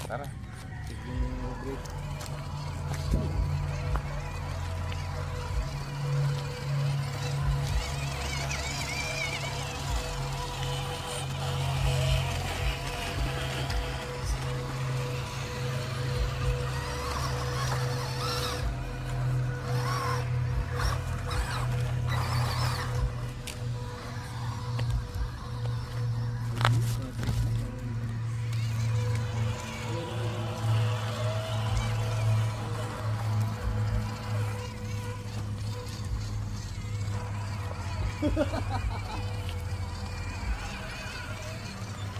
Tara.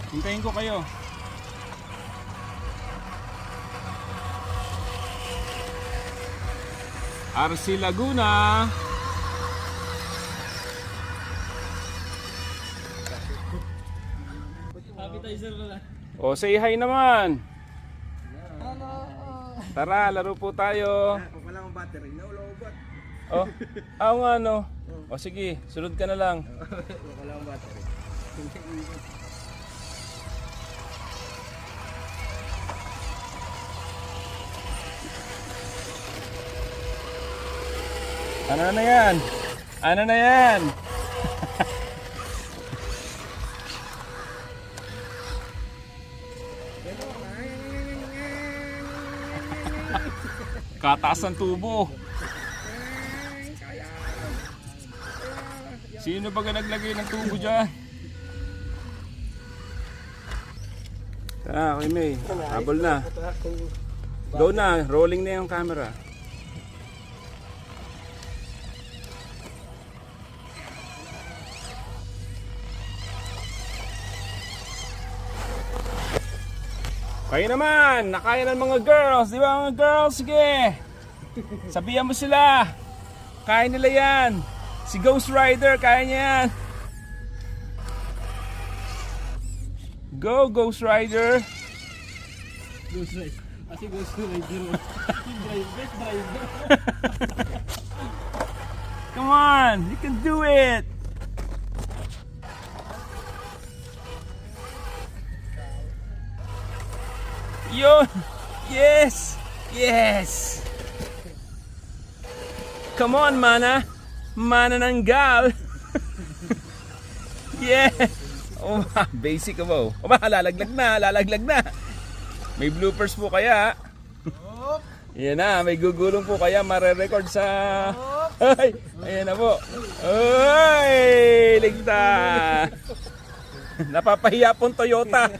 Hintayin ko kayo. RC Laguna. Appetizer na lang. O, say hi naman. Tara, laro po tayo. Wala akong battery, nawala akong bat. Oh, nga no. O sige, sunod ka na lang. Wala akong battery. Ano na yan? Ano na yan? Kataas ang tubo. Sino ba naglagay ng tubo dyan? Tara, okay May. Habol na. Go na, rolling na yung camera. Kayo naman, nakaya ng mga girls, di ba mga girls? Sige, sabihan mo sila, kaya nila yan. Si Ghost Rider, kaya niya yan. Go Ghost Rider. Ghost Rider. Kasi Ghost Rider. Best driver. Come on, you can do it. Yun! Yes! Yes! Come on, mana! Mana ng gal! Yeah! Oh, basic mo. Oh, lalaglag na! May bloopers po kaya. Yan na, may gugulong po kaya mare-record sa... Ay! Ayan na po. Ay! Ligtas! Napapahiya pong Toyota.